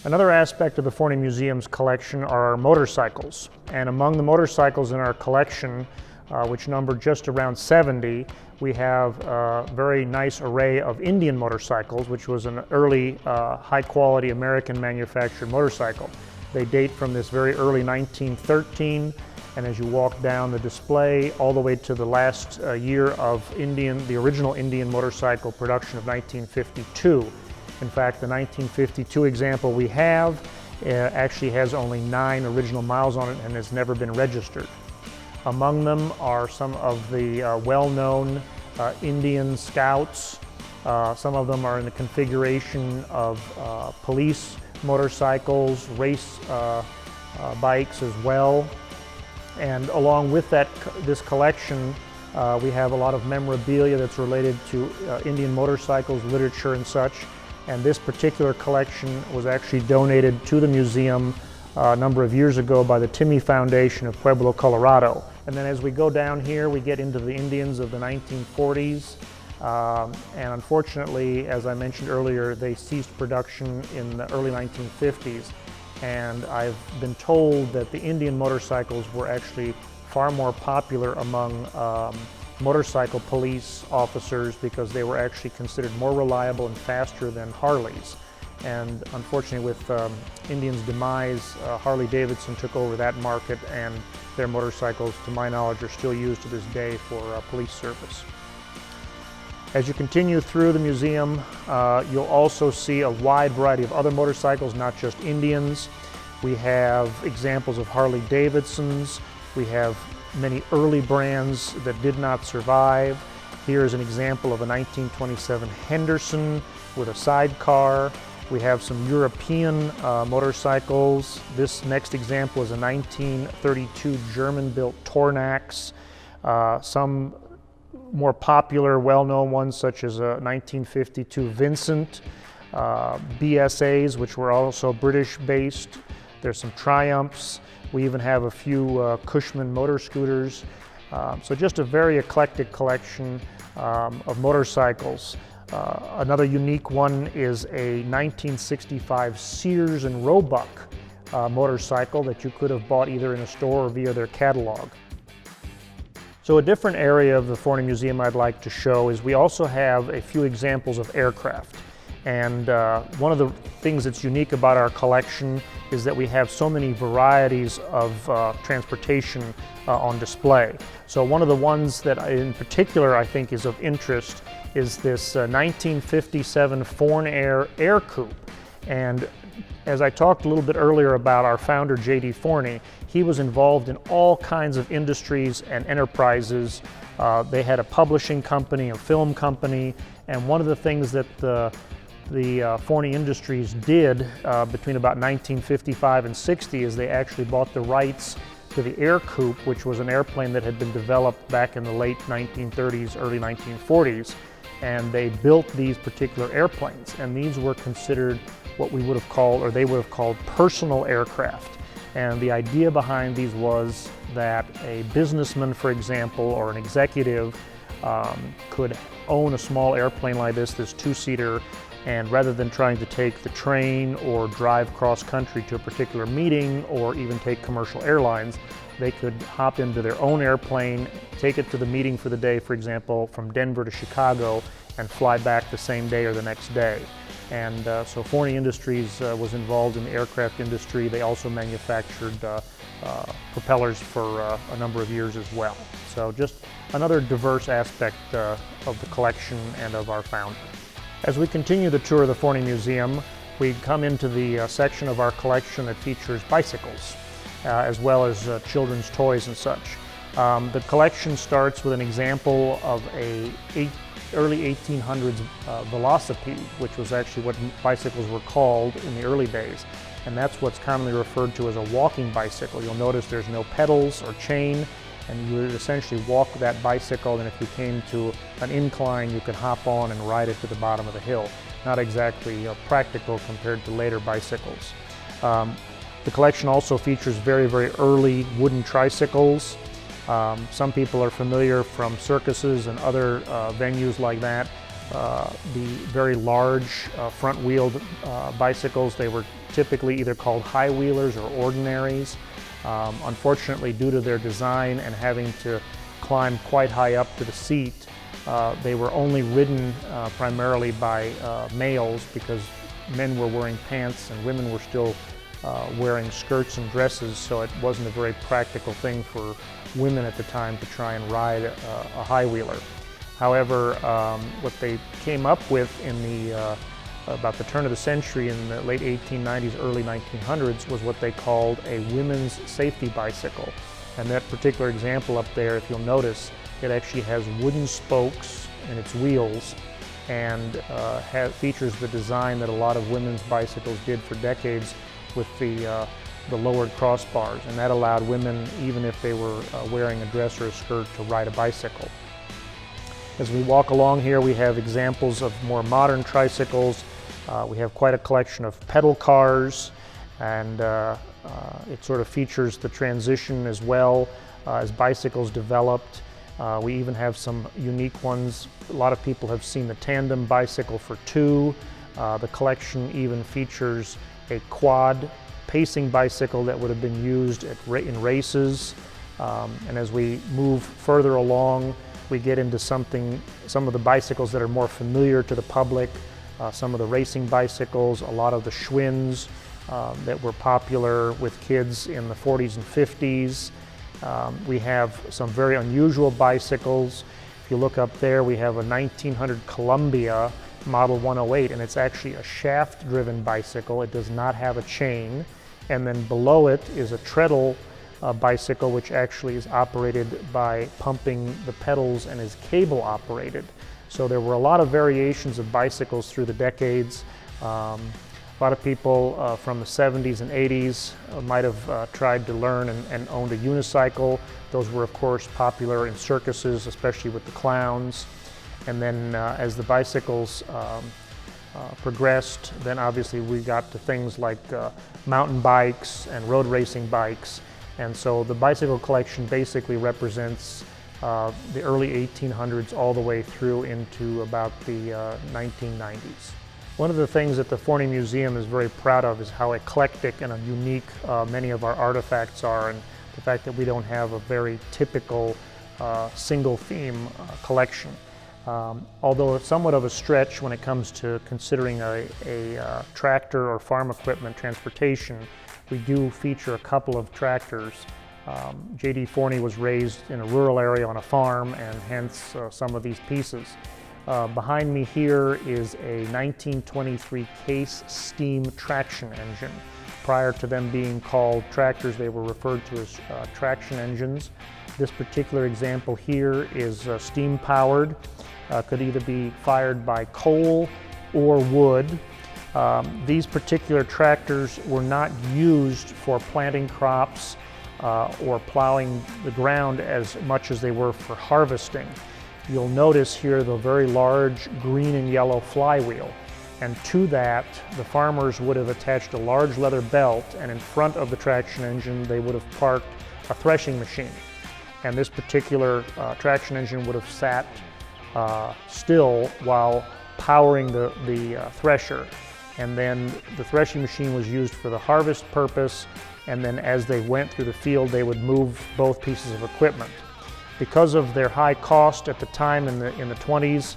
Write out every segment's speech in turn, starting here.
Another aspect of the Forney Museum's collection are our motorcycles. And among the motorcycles in our collection, which number just around 70, we have a very nice array of Indian motorcycles, which was an early high-quality American manufactured motorcycle. They date from this very early 1913, and as you walk down the display all the way to the last year of the original Indian motorcycle production of 1952. In fact, the 1952 example we have actually has only 9 original miles on it and has never been registered. Among them are some of the well-known Indian Scouts. Some of them are in the configuration of police motorcycles, race bikes as well. And along with this collection, we have a lot of memorabilia that's related to Indian motorcycles, literature and such. And this particular collection was actually donated to the museum a number of years ago by the Timmy Foundation of Pueblo, Colorado. And then as we go down here, we get into the Indians of the 1940s. And unfortunately, as I mentioned earlier, they ceased production in the early 1950s. And I've been told that the Indian motorcycles were actually far more popular among motorcycle police officers because they were actually considered more reliable and faster than Harleys. And unfortunately, with Indian's demise, Harley-Davidson took over that market, and their motorcycles, to my knowledge, are still used to this day for police service. As you continue through the museum, you'll also see a wide variety of other motorcycles, not just Indians. We have examples of Harley-Davidsons. We have many early brands that did not survive. Here is an example of a 1927 Henderson with a sidecar. We have some European motorcycles. This next example is a 1932 German-built Tornax. Some more popular, well-known ones such as a 1952 Vincent, BSAs, which were also British-based. There's some Triumphs. We even have a few Cushman motor scooters. So just a very eclectic collection of motorcycles. Another unique one is a 1965 Sears and Roebuck motorcycle that you could have bought either in a store or via their catalog. So a different area of the Forney Museum I'd like to show is we also have a few examples of aircraft. And one of the things that's unique about our collection is that we have so many varieties of transportation on display. So one of the ones that in particular I think is of interest is this 1957 Fornair Air Coupe. And as I talked a little bit earlier about our founder, J.D. Forney, he was involved in all kinds of industries and enterprises. They had a publishing company, a film company, and one of the things that the Forney Industries did between about 1955 and 60 is they actually bought the rights to the Air Coupe, which was an airplane that had been developed back in the late 1930s, early 1940s. And they built these particular airplanes, and these were considered what we would have called, or they would have called, personal aircraft. And the idea behind these was that a businessman, for example, or an executive could own a small airplane like this 2-seater, and rather than trying to take the train or drive cross-country to a particular meeting or even take commercial airlines, they could hop into their own airplane, take it to the meeting for the day, for example, from Denver to Chicago, and fly back the same day or the next day. And so Forney Industries was involved in the aircraft industry. They also manufactured propellers for a number of years as well. So just another diverse aspect of the collection and of our founder. As we continue the tour of the Forney Museum, we come into the section of our collection that features bicycles, as well as children's toys and such. The collection starts with an example of a early 1800s velocipede, which was actually what bicycles were called in the early days. And that's what's commonly referred to as a walking bicycle. You'll notice there's no pedals or chain, and you would essentially walk that bicycle, and if you came to an incline, you could hop on and ride it to the bottom of the hill. Not exactly practical compared to later bicycles. The collection also features very, very early wooden tricycles. Some people are familiar from circuses and other venues like that. The very large front-wheeled bicycles, they were typically either called high wheelers or ordinaries. Unfortunately, due to their design and having to climb quite high up to the seat, they were only ridden primarily by males, because men were wearing pants and women were still wearing skirts and dresses, so it wasn't a very practical thing for women at the time to try and ride a high wheeler. However, what they came up with in the about the turn of the century, in the late 1890s, early 1900s, was what they called a women's safety bicycle. And that particular example up there, if you'll notice, it actually has wooden spokes in its wheels, and features the design that a lot of women's bicycles did for decades, with the lowered crossbars, and that allowed women, even if they were wearing a dress or a skirt, to ride a bicycle. As we walk along here, we have examples of more modern tricycles. We have quite a collection of pedal cars, and it sort of features the transition as well as bicycles developed. We even have some unique ones. A lot of people have seen the tandem bicycle for two. The collection even features a quad pacing bicycle that would have been used in races. And as we move further along, we get into some of the bicycles that are more familiar to the public, some of the racing bicycles, a lot of the Schwinn's that were popular with kids in the 40s and 50s. We have some very unusual bicycles. If you look up there, we have a 1900 Columbia Model 108, and it's actually a shaft-driven bicycle. It does not have a chain. And then below it is a treadle bicycle, which actually is operated by pumping the pedals and is cable operated. So there were a lot of variations of bicycles through the decades. A lot of people from the 70s and 80s might have tried to learn and owned a unicycle. Those were, of course, popular in circuses, especially with the clowns. And then as the bicycles progressed, then obviously we got to things like mountain bikes and road racing bikes. And so the bicycle collection basically represents the early 1800s all the way through into about the 1990s. One of the things that the Forney Museum is very proud of is how eclectic and unique many of our artifacts are, and the fact that we don't have a very typical single theme collection. Although it's somewhat of a stretch when it comes to considering a tractor or farm equipment transportation, we do feature a couple of tractors. J.D. Forney was raised in a rural area on a farm, and hence some of these pieces. Behind me here is a 1923 Case steam traction engine. Prior to them being called tractors, they were referred to as traction engines. This particular example here is steam powered. Could either be fired by coal or wood. These particular tractors were not used for planting crops or plowing the ground as much as they were for harvesting. You'll notice here the very large green and yellow flywheel, and to that the farmers would have attached a large leather belt, and in front of the traction engine they would have parked a threshing machine. And this particular traction engine would have sat still while powering the thresher. And then the threshing machine was used for the harvest purpose, and then as they went through the field they would move both pieces of equipment. Because of their high cost at the time in the 20s,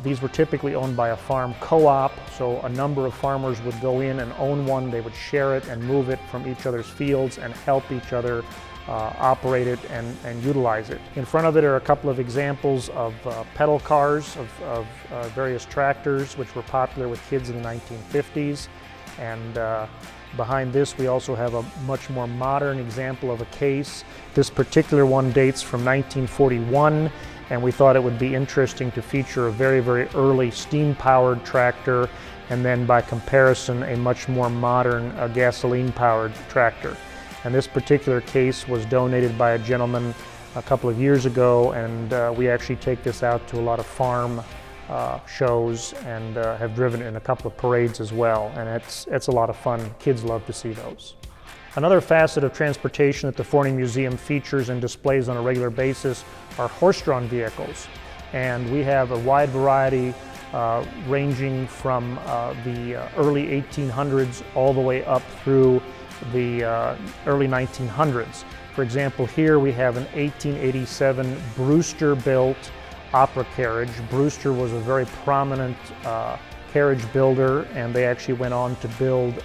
these were typically owned by a farm co-op, so a number of farmers would go in and own one. They would share it and move it from each other's fields and help each other operate it and utilize it. In front of it are a couple of examples of pedal cars of various tractors, which were popular with kids in the 1950s. And behind this we also have a much more modern example of a Case. This particular one dates from 1941, and we thought it would be interesting to feature a very, very early steam-powered tractor, and then by comparison a much more modern gasoline-powered tractor. And this particular Case was donated by a gentleman a couple of years ago, and we actually take this out to a lot of farm shows and have driven it in a couple of parades as well, and it's a lot of fun. Kids love to see those. Another facet of transportation that the Forney Museum features and displays on a regular basis are horse-drawn vehicles, and we have a wide variety ranging from the early 1800s all the way up through the early 1900s. For example, here we have an 1887 Brewster-built opera carriage. Brewster was a very prominent carriage builder, and they actually went on to build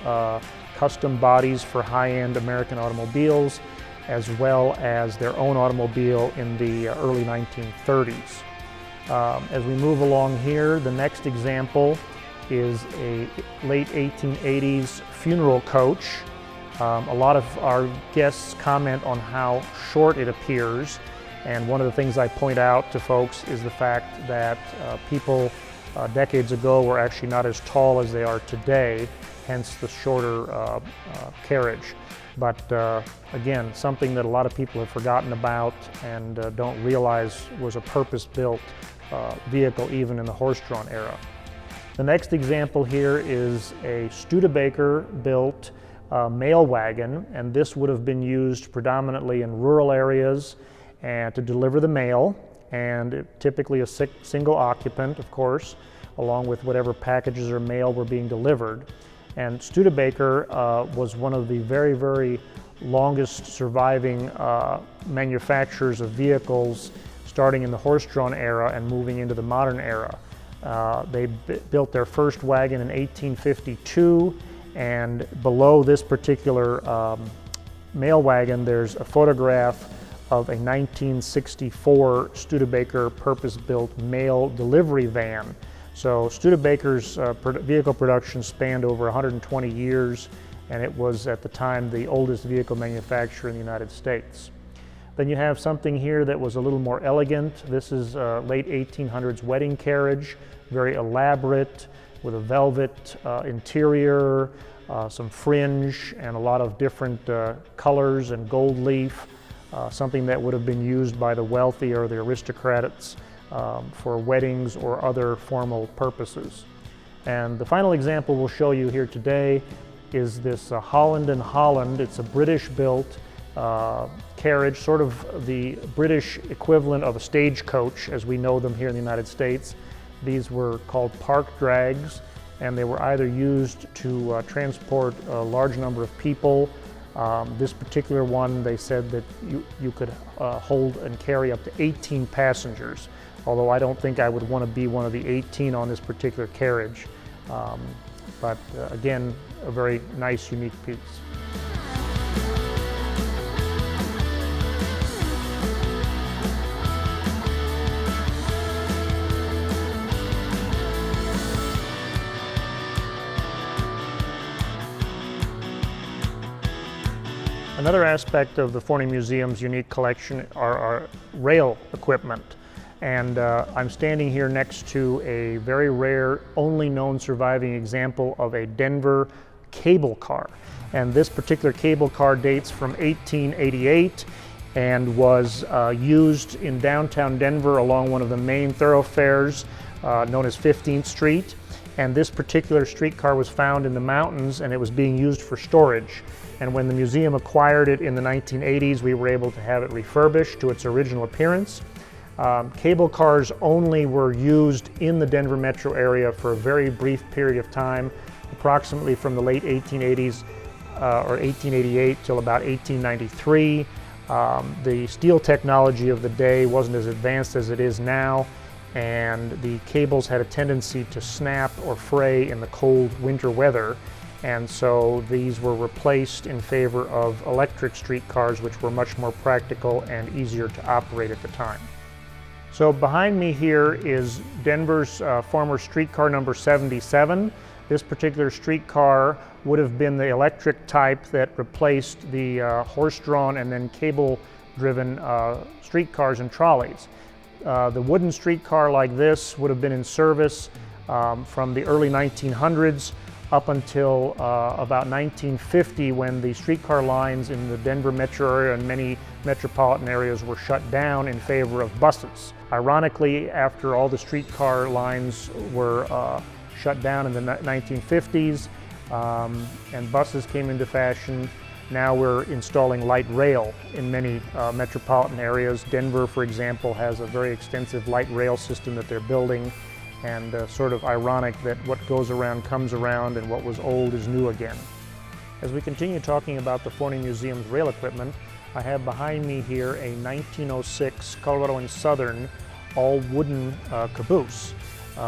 custom bodies for high-end American automobiles, as well as their own automobile in the early 1930s. As we move along here, the next example is a late 1880s funeral coach. A lot of our guests comment on how short it appears, and one of the things I point out to folks is the fact that people decades ago were actually not as tall as they are today, hence the shorter carriage. But again, something that a lot of people have forgotten about and don't realize was a purpose-built vehicle even in the horse-drawn era. The next example here is a Studebaker-built mail wagon, and this would have been used predominantly in rural areas and to deliver the mail, and typically a single occupant, of course, along with whatever packages or mail were being delivered. And Studebaker was one of the very, very longest surviving manufacturers of vehicles, starting in the horse-drawn era and moving into the modern era. They built their first wagon in 1852, and below this particular mail wagon there's a photograph of a 1964 Studebaker purpose-built mail delivery van. So Studebaker's vehicle production spanned over 120 years, and it was at the time the oldest vehicle manufacturer in the United States. Then you have something here that was a little more elegant. This is a late 1800s wedding carriage, very elaborate, with a velvet interior, some fringe, and a lot of different colors and gold leaf, something that would have been used by the wealthy or the aristocrats for weddings or other formal purposes. And the final example we'll show you here today is this Holland and Holland. It's a British-built carriage, sort of the British equivalent of a stagecoach as we know them here in the United States. These were called park drags, and they were either used to transport a large number of people. This particular one, they said that you could hold and carry up to 18 passengers, although I don't think I would want to be one of the 18 on this particular carriage. But again, a very nice, unique piece. Another aspect of the Forney Museum's unique collection are our rail equipment. And I'm standing here next to a very rare, only known surviving example of a Denver cable car. And this particular cable car dates from 1888 and was used in downtown Denver along one of the main thoroughfares known as 15th Street. And this particular streetcar was found in the mountains, and it was being used for storage. And when the museum acquired it in the 1980s, we were able to have it refurbished to its original appearance. Cable cars only were used in the Denver metro area for a very brief period of time, approximately from the late 1880s or 1888 till about 1893. The steel technology of the day wasn't as advanced as it is now, and the cables had a tendency to snap or fray in the cold winter weather. And so these were replaced in favor of electric streetcars, which were much more practical and easier to operate at the time. So behind me here is Denver's former streetcar number 77. This particular streetcar would have been the electric type that replaced the horse-drawn and then cable-driven streetcars and trolleys. The wooden streetcar like this would have been in service from the early 1900s up until about 1950, when the streetcar lines in the Denver metro area and many metropolitan areas were shut down in favor of buses. Ironically, after all the streetcar lines were shut down in the 1950s and buses came into fashion, now we're installing light rail in many metropolitan areas. Denver, for example, has a very extensive light rail system that they're building. and sort of ironic that what goes around comes around and what was old is new again. As we continue talking about the Forney Museum's rail equipment, I have behind me here a 1906 Colorado and Southern all-wooden caboose.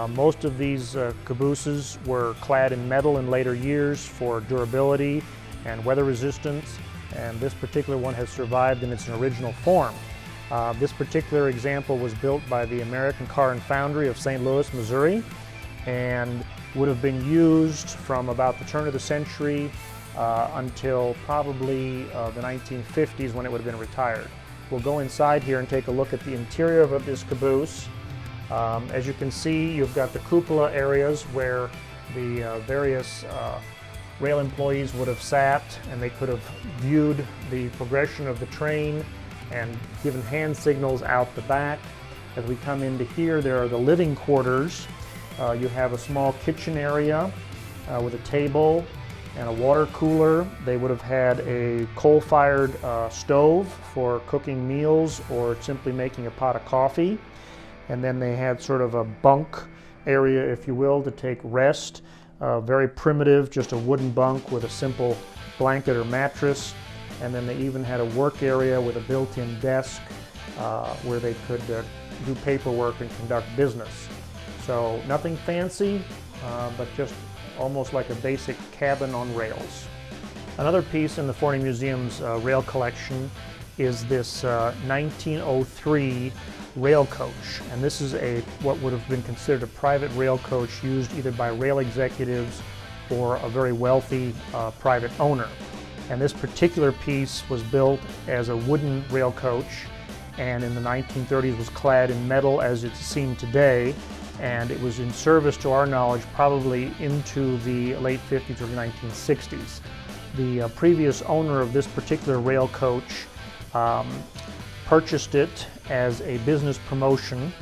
Most of these cabooses were clad in metal in later years for durability and weather resistance, and this particular one has survived in its original form. This particular example was built by the American Car and Foundry of St. Louis, Missouri, and would have been used from about the turn of the century until probably the 1950s, when it would have been retired. We'll go inside here and take a look at the interior of this caboose. As you can see, you've got the cupola areas where the various rail employees would have sat, and they could have viewed the progression of the train and given hand signals out the back. As we come into here, there are the living quarters. You have a small kitchen area with a table and a water cooler. They would have had a coal-fired stove for cooking meals or simply making a pot of coffee. And then they had sort of a bunk area, if you will, to take rest. Very primitive, just a wooden bunk with a simple blanket or mattress. And then they even had a work area with a built-in desk where they could do paperwork and conduct business. So nothing fancy, but just almost like a basic cabin on rails. Another piece in the Forney Museum's rail collection is this 1903 rail coach, and this is what would have been considered a private rail coach used either by rail executives or a very wealthy private owner. And this particular piece was built as a wooden rail coach, and in the 1930s was clad in metal as it's seen today, and it was in service, to our knowledge, probably into the late 50s or 1960s. The previous owner of this particular rail coach purchased it as a business promotion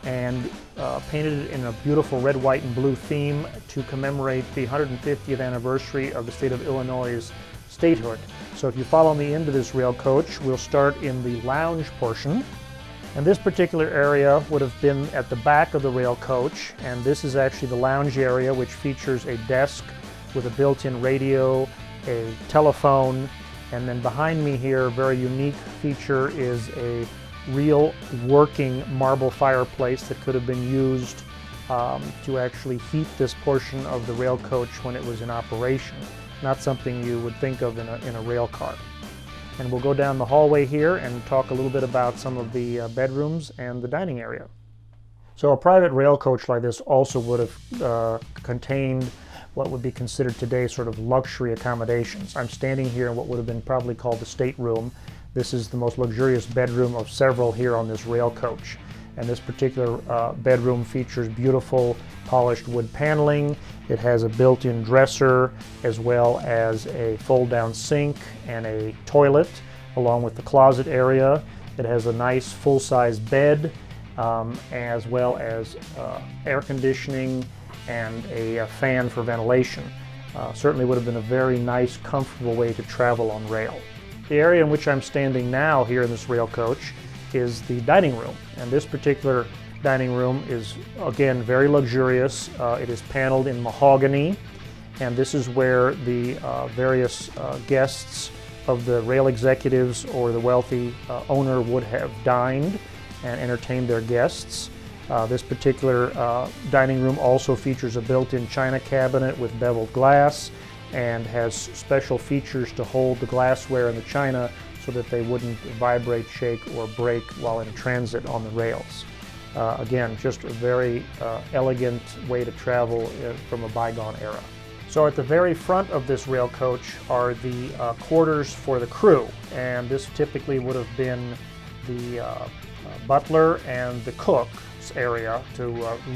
and painted it in a beautiful red, white, and blue theme to commemorate the 150th anniversary of the state of Illinois' statehood. So if you follow me into this rail coach, we'll start in the lounge portion. And this particular area would have been at the back of the rail coach, and this is actually the lounge area, which features a desk with a built-in radio, a telephone, and then behind me here, a very unique feature is a real working marble fireplace that could have been used to actually heat this portion of the rail coach when it was in operation. Not something you would think of in a rail car. And we'll go down the hallway here and talk a little bit about some of the bedrooms and the dining area. So a private rail coach like this also would have contained what would be considered today sort of luxury accommodations. I'm standing here in what would have been probably called the stateroom. This is the most luxurious bedroom of several here on this rail coach. And this particular bedroom features beautiful polished wood paneling. It has a built-in dresser as well as a fold-down sink and a toilet along with the closet area. It has a nice full-size bed as well as air conditioning and a fan for ventilation. Certainly would have been a very nice, comfortable way to travel on rail. The area in which I'm standing now here in this rail coach is the dining room, and this particular dining room is again very luxurious. It is paneled in mahogany, and this is where the various guests of the rail executives or the wealthy owner would have dined and entertained their guests. This particular dining room also features a built-in china cabinet with beveled glass and has special features to hold the glassware and the china so that they wouldn't vibrate, shake, or break while in transit on the rails. Again, just a very elegant way to travel from a bygone era. So at the very front of this rail coach are the quarters for the crew, and this typically would have been the butler and the cook's area to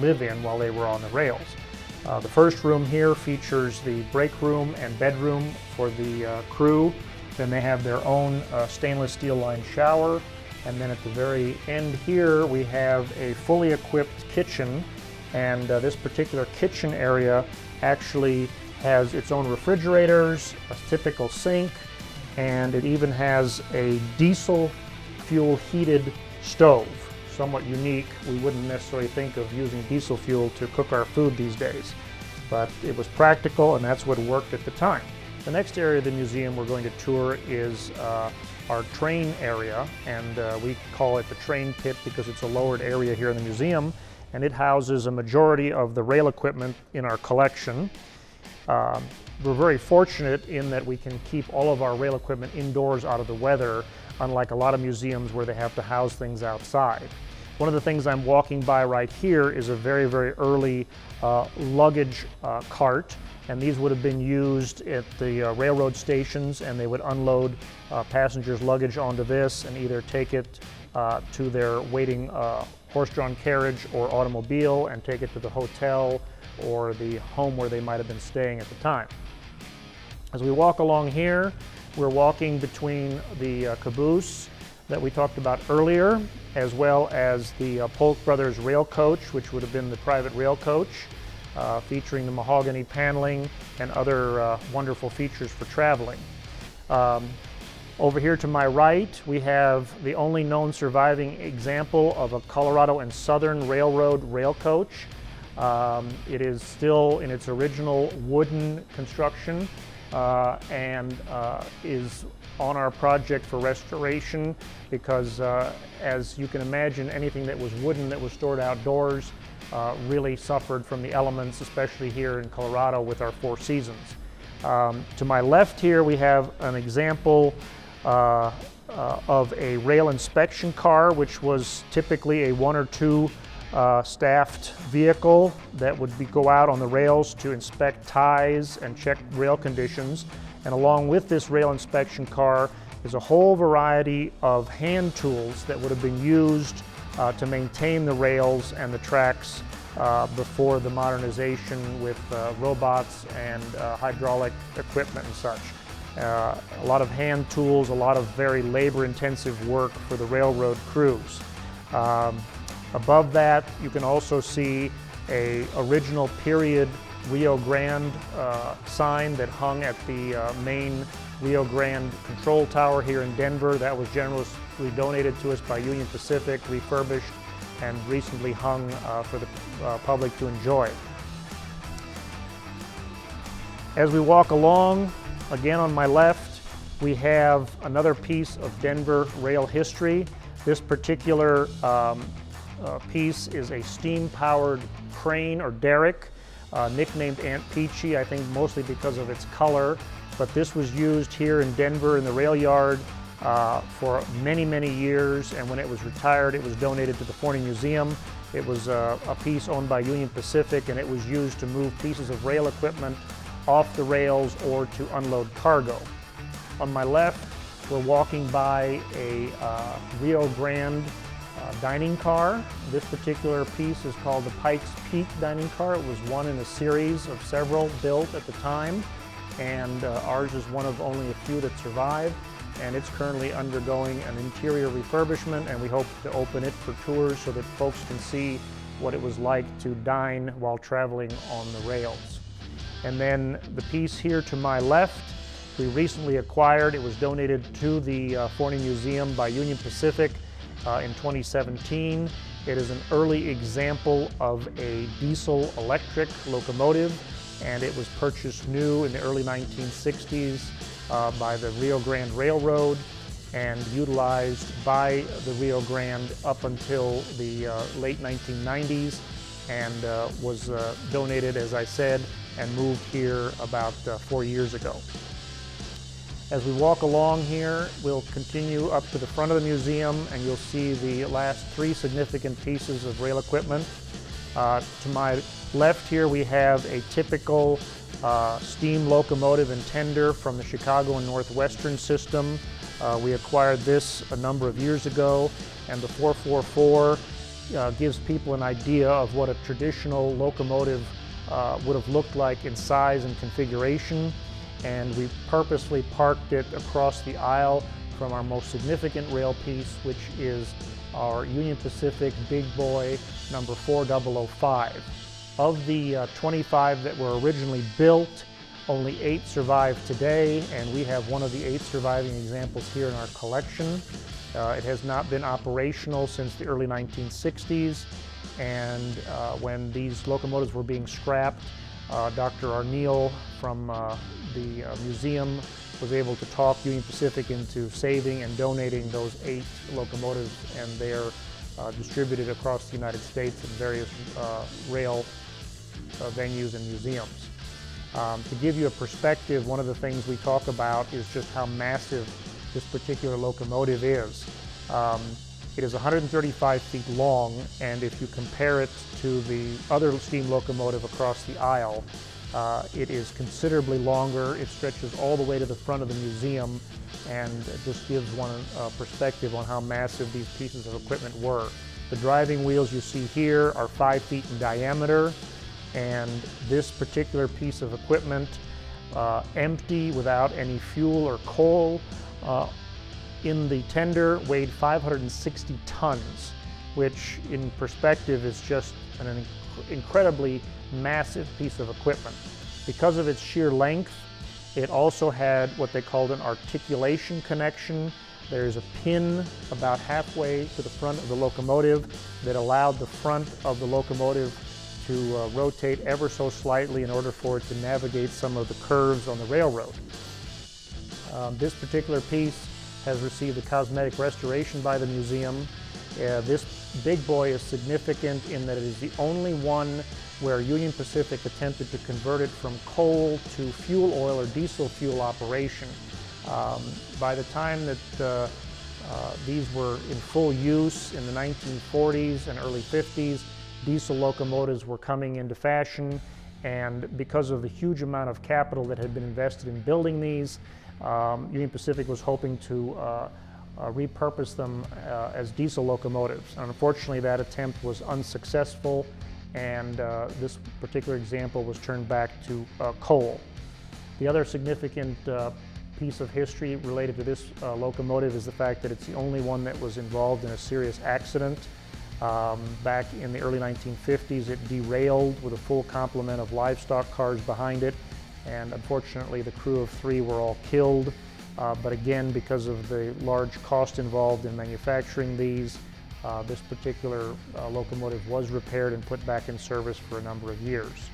live in while they were on the rails. The first room here features the break room and bedroom for the crew. Then they have their own stainless steel lined shower. And then at the very end here, we have a fully equipped kitchen. And this particular kitchen area actually has its own refrigerators, a typical sink, and it even has a diesel fuel heated stove. somewhat unique. We wouldn't necessarily think of using diesel fuel to cook our food these days, but it was practical and that's what worked at the time. The next area of the museum we're going to tour is our train area, and we call it the train pit because it's a lowered area here in the museum, and it houses a majority of the rail equipment in our collection. We're very fortunate in that we can keep all of our rail equipment indoors out of the weather, unlike a lot of museums where they have to house things outside. One of the things I'm walking by right here is a very, very early luggage cart, and these would have been used at the railroad stations, and they would unload passengers' luggage onto this and either take it to their waiting horse-drawn carriage or automobile and take it to the hotel or the home where they might have been staying at the time. As we walk along here, we're walking between the Caboose that we talked about earlier, as well as the Polk Brothers rail coach, which would have been the private rail coach, featuring the mahogany paneling and other wonderful features for traveling. Over here to my right, we have the only known surviving example of a Colorado and Southern Railroad rail coach. It is still in its original wooden construction and is on our project for restoration because, as you can imagine, anything that was wooden that was stored outdoors really suffered from the elements, especially here in Colorado with our Four Seasons. To my left here, we have an example of a rail inspection car, which was typically a 1 or 2 staffed vehicle that would go out on the rails to inspect ties and check rail conditions. And along with this rail inspection car is a whole variety of hand tools that would have been used to maintain the rails and the tracks before the modernization with robots and hydraulic equipment and such. A lot of hand tools, a lot of very labor-intensive work for the railroad crews. Above that, you can also see an original period Rio Grande sign that hung at the main Rio Grande control tower here in Denver. That was generously donated to us by Union Pacific, refurbished, and recently hung for the public to enjoy. As we walk along, again on my left, we have another piece of Denver rail history. This particular piece is a steam-powered crane or derrick, nicknamed Aunt Peachy, I think mostly because of its color. But this was used here in Denver in the rail yard for many, many years, and when it was retired, it was donated to the Forney Museum. It was a piece owned by Union Pacific, and it was used to move pieces of rail equipment off the rails or to unload cargo. On my left, we're walking by a Rio Grande dining car. This particular piece is called the Pikes Peak dining car. It was one in a series of several built at the time, and ours is one of only a few that survived, and it's currently undergoing an interior refurbishment, and we hope to open it for tours so that folks can see what it was like to dine while traveling on the rails. And then the piece here to my left, we recently acquired. It was donated to the Forney Museum by Union Pacific in 2017. It is an early example of a diesel-electric locomotive, and it was purchased new in the early 1960s by the Rio Grande Railroad and utilized by the Rio Grande up until the late 1990s, and was donated, as I said, and moved here about 4 years ago. As we walk along here, we'll continue up to the front of the museum, and you'll see the last 3 significant pieces of rail equipment. To my left here, we have a typical steam locomotive and tender from the Chicago and Northwestern system. We acquired this a number of years ago, and the 444 gives people an idea of what a traditional locomotive would have looked like in size and configuration. And we purposely parked it across the aisle from our most significant rail piece, which is our Union Pacific Big Boy number 4005. Of the 25 that were originally built, only 8 survive today, and we have one of the 8 surviving examples here in our collection. It has not been operational since the early 1960s, and when these locomotives were being scrapped, Dr. Arneal from the museum was able to talk Union Pacific into saving and donating those 8 locomotives, and they're distributed across the United States in various rail venues and museums. To give you a perspective, one of the things we talk about is just how massive this particular locomotive is. It is 135 feet long, and if you compare it to the other steam locomotive across the aisle, it is considerably longer. It stretches all the way to the front of the museum, and it just gives one a perspective on how massive these pieces of equipment were. The driving wheels you see here are 5 feet in diameter, and this particular piece of equipment, empty without any fuel or coal, in the tender weighed 560 tons, which in perspective is just an incredibly massive piece of equipment. Because of its sheer length, it also had what they called an articulation connection. There's a pin about halfway to the front of the locomotive that allowed the front of the locomotive to rotate ever so slightly in order for it to navigate some of the curves on the railroad. This particular piece has received a cosmetic restoration by the museum. This big boy is significant in that it is the only one where Union Pacific attempted to convert it from coal to fuel oil or diesel fuel operation. By the time that these were in full use in the 1940s and early 50s, diesel locomotives were coming into fashion, and because of the huge amount of capital that had been invested in building these, Union Pacific was hoping to repurpose them as diesel locomotives. Unfortunately, that attempt was unsuccessful, and this particular example was turned back to coal. The other significant piece of history related to this locomotive is the fact that it's the only one that was involved in a serious accident. Back in the early 1950s, it derailed with a full complement of livestock cars behind it, and unfortunately the crew of 3 were all killed. But again, because of the large cost involved in manufacturing these, this particular locomotive was repaired and put back in service for a number of years.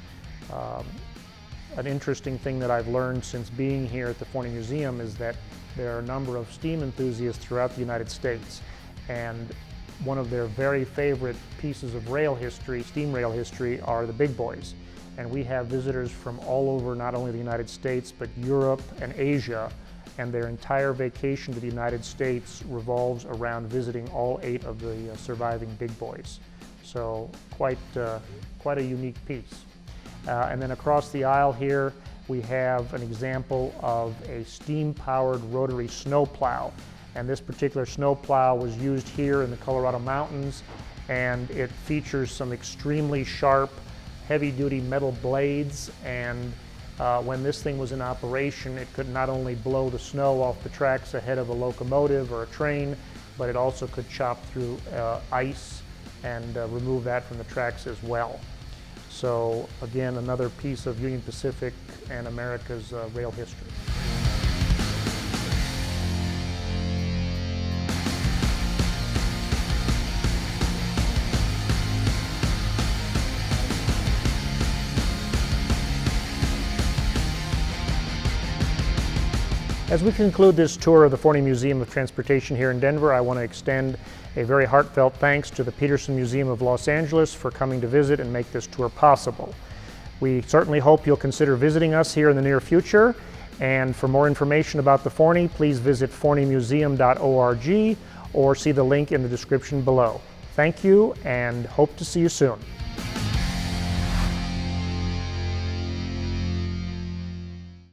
An interesting thing that I've learned since being here at the Forney Museum is that there are a number of steam enthusiasts throughout the United States, and one of their very favorite pieces of rail history, steam rail history, are the big boys. And we have visitors from all over, not only the United States, but Europe and Asia, and their entire vacation to the United States revolves around visiting all 8 of the surviving big boys. So quite a unique piece. And then across the aisle here, we have an example of a steam-powered rotary snowplow. And this particular snowplow was used here in the Colorado mountains, and it features some extremely sharp, heavy-duty metal blades, and when this thing was in operation, it could not only blow the snow off the tracks ahead of a locomotive or a train, but it also could chop through ice and remove that from the tracks as well. So again, another piece of Union Pacific and America's rail history. As we conclude this tour of the Forney Museum of Transportation here in Denver, I want to extend a very heartfelt thanks to the Petersen Museum of Los Angeles for coming to visit and make this tour possible. We certainly hope you'll consider visiting us here in the near future, and for more information about the Forney, please visit forneymuseum.org or see the link in the description below. Thank you, and hope to see you soon.